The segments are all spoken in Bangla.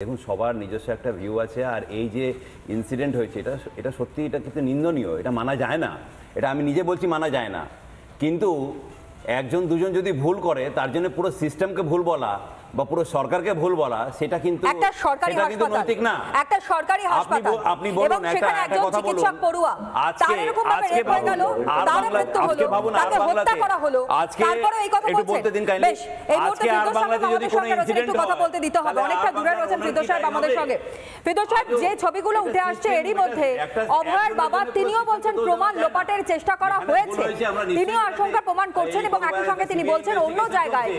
দেখুন সবার নিজস্ব একটা ভিউ আছে আর এই যে ইনসিডেন্ট হয়েছে এটা সত্যি এটা কিন্তু নিন্দনীয়, এটা মানা যায় না, এটা আমি নিজে বলছি মানা যায় না। কিন্তু একজন দুজন যদি ভুল করে তার জন্য পুরো সিস্টেমকে ভুল বলা বা পুরো সরকারকে ভুল বলা সেটা কিন্তু নৈতিক না। একটা সরকারি হাসপাতাল আপনি বলুন একটা কথা বলুন, আজকে ভাবুন আর বাংলাতে আজকে একটু বলতে দিন কাইন্ডলি, আজকে আর বাংলাতে যদি কোনো ইনসিডেন্ট কথা বলতে দিতে হবে। অনেকটা দূরে রয়েছেন ফিরদৌস সাহেব আমাদের সঙ্গে। ফিরদৌস সাহেব, যে ছবিগুলো উঠে আসছে এরই মধ্যে অভয়ের বাবা তিনিও বলছেন প্রমাণ লোপাটের চেষ্টা করা হয়েছে, তিনিও আশঙ্কা প্রমাণ করছেন এবং একই সঙ্গে তিনি বলছেন অন্য জায়গায়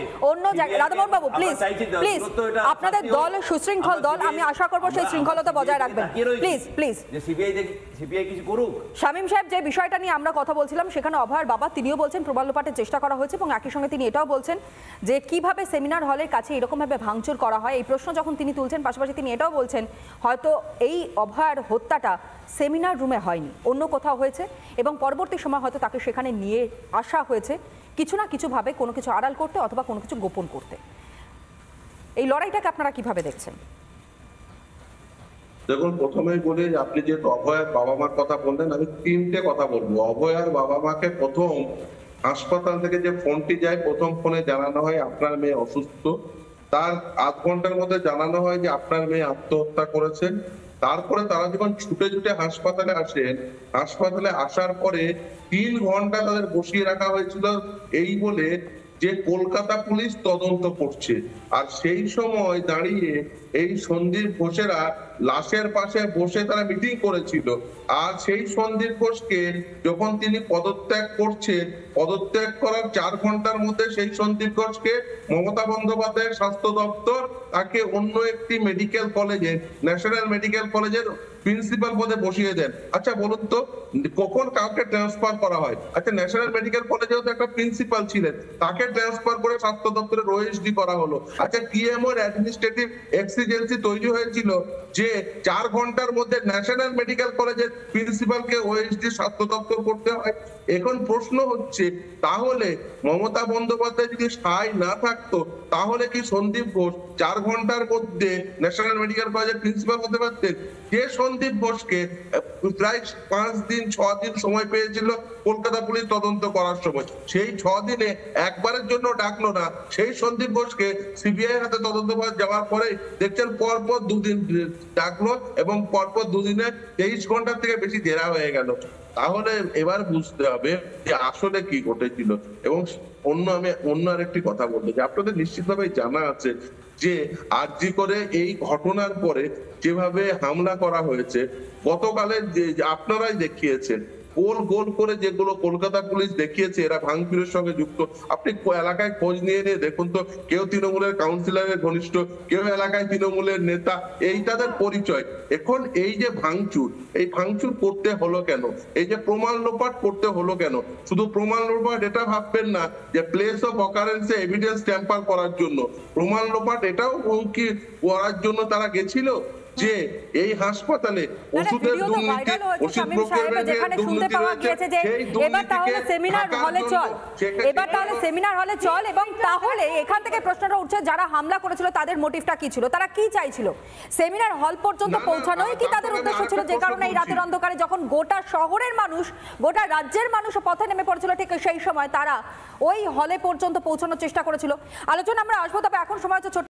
রাধামোহন বাবু প্লিজ প্লিজ আপনাদের দল সুশৃঙ্খল দল, আমি আশা করব সেই শৃঙ্খলতা বজায় রাখবেন প্লিজ প্লিজ। সিবিআই কিছু করুক। শামীম সাহেব, যে বিষয়টা নিয়ে আমরা কথা বলছিলাম সেখানে অভয়ের বাবা তিনিও বলছেন প্রমাণ লোপাটের চেষ্টা করা হয়েছে এবং একই সঙ্গে তিনি এটাও বলছেন যে কিভাবে সেমিনার হলের কাছে এরকমভাবে ভাঙচুর করা হয় এই প্রশ্ন যখন তিনি তুলছেন, পাশাপাশি তিনি এটাও বলছেন হয়তো এই অভয়ের হত্যাটা সেমিনার রুমে হয়নি, অন্য কোথাও হয়েছে এবং পরবর্তী সময় হয়তো তাকে সেখানে নিয়ে আসা হয়েছে কিছু না কিছুভাবে কোনো কিছু আড়াল করতে অথবা কোনো কিছু গোপন করতে। এই লড়াইটাকে আপনারা কিভাবে দেখছেন? দেখুন, প্রথমেই বলি, আপনি যেহেতু অভয়ের বাবা মার কথা বললেন, আমি তিনটে কথা বলবো। অভয়ের বাবা মাকে প্রথম হাসপাতাল থেকে যে ফোনটি যায়, প্রথম ফোনে জানানো হয় আপনার মেয়ে অসুস্থ, তার আধ ঘন্টার মধ্যে জানানো হয় যে আপনার মেয়ে আত্মহত্যা করেছেন। তারপরে তারা যখন ছুটে ছুটে হাসপাতালে আসেন, হাসপাতালে আসার পরে 3 ঘন্টা তাদের বসিয়ে রাখা হয়েছিল এই বলে যে কলকাতা পুলিশ তদন্ত করছে। আর সেই সময় দাঁড়িয়ে এই সন্দীপ ঘোষেরা লাশের পাশে বসে তারা মিটিং করেছিল। আর সেই সন্দীপ ঘোষকে যখন তিনি পদত্যাগ করছেন, পদত্যাগ করার 4 ঘন্টার মধ্যে সেই সন্দীপ ঘোষকে মমতা বন্দ্যোপাধ্যায়ের স্বাস্থ্য দপ্তর তাকে অন্য একটি মেডিকেল কলেজে, ন্যাশনাল মেডিকেল কলেজের প্রিন্সিপাল পদে বসিয়ে দেন। আচ্ছা বলুন তো, কখন কাউকে ট্রান্সফার করা হয়? আচ্ছা, ন্যাশনাল মেডিকেল কলেজেও তো একটা প্রিন্সিপাল ছিলেন, তাকে ট্রান্সফার করে স্বাস্থ্য দপ্তরের ওএসডি করা হলো। আচ্ছা, টিএমওর অ্যাডমিনিস্ট্রেটিভ এক্সিজেন্সি তৈরি হয়েছিল যে 4 ঘন্টার মধ্যে ন্যাশনাল মেডিকেল কলেজের প্রিন্সিপালকে ওএসডি স্বাস্থ্য দপ্তর করতে হয়। এখন প্রশ্ন হচ্ছে, তাহলে মমতা বন্দ্যোপাধ্যায় যদি সায় না থাকতো তাহলে কি সন্দীপ ঘোষ 4 ঘন্টার মধ্যে ন্যাশনাল মেডিকেল কলেজের প্রিন্সিপাল হতে পারতেন? যে সন্দীপ ঘোষকে প্রায় 5 দিন 6 দিন সময় পেয়েছিল কলকাতা পুলিশ তদন্ত করার সময়, সেই 6 দিনে একবারের জন্য ডাকলো না। সেই সন্দীপ ঘোষকে সিবিআই হাতে তদন্ত যাওয়ার পরে দেখছেন পরপর 2 দিন ডাকলো এবং পরপর 2 দিনে 23 ঘন্টার থেকে বেশি জেরা হয়ে গেল। তাহলে এবার বুঝতে হবে যে আসলে কি ঘটেছিল। এবং অন্য আরেকটি কথা বলতে যে আপনাদের নিশ্চিতভাবে জানা আছে যে আরজি করে এই ঘটনার পরে যেভাবে হামলা করা হয়েছে, গতকালে যে আপনারাই দেখিয়েছেন গোল গোল করে যেগুলো কলকাতা পুলিশ দেখিয়েছে এরা ভাঙচুরের সঙ্গে যুক্ত। আপনি এলাকায় খোঁজ নিয়ে দেখুন তো, কেউ তৃণমূলের কাউন্সিলরের ঘনিষ্ঠ, কেউ এলাকায় তৃণমূলের নেতা, এই তাদের পরিচয়। এখন এই যে ভাঙচুর, এই ভাঙচুর করতে হলো কেন? এই যে প্রমাণ লোপাট করতে হলো কেন? শুধু প্রমাণ লোপাট এটা ভাববেন না যে প্লেস অফ অকারেন্সে এভিডেন্স ট্যাম্পার করার জন্য। প্রমাণ লোপাট এটাও কি করার জন্য তারা গেছিল যে এই হাসপাতালে ওষুধের দুর্নীতি, ওষুধ যেখানে শুনতে পাওয়া গিয়েছে যে এবার তাহলে সেমিনার হলে চল, এবার তাহলে সেমিনার হলে চল, এবং তাহলে এখান থেকে প্রশ্নটা উঠছে যারা হামলা করেছিল তাদের মোটিভটা কি ছিল, তারা কি চাইছিল? সেমিনার হল পর্যন্ত পৌঁছানোই কি তাদের উদ্দেশ্য ছিল? যে কারণে এই রাতের অন্ধকারে যখন গোটা শহরের মানুষ, গোটা রাজ্যের মানুষ পথে নেমে পড়েছিল, ঠিক সেই সময় তারা ওই হলে পর্যন্ত পৌঁছানোর চেষ্টা করেছিল। আলোচনা আমরা আসবো, তবে এখন সময় হচ্ছে ছোট্ট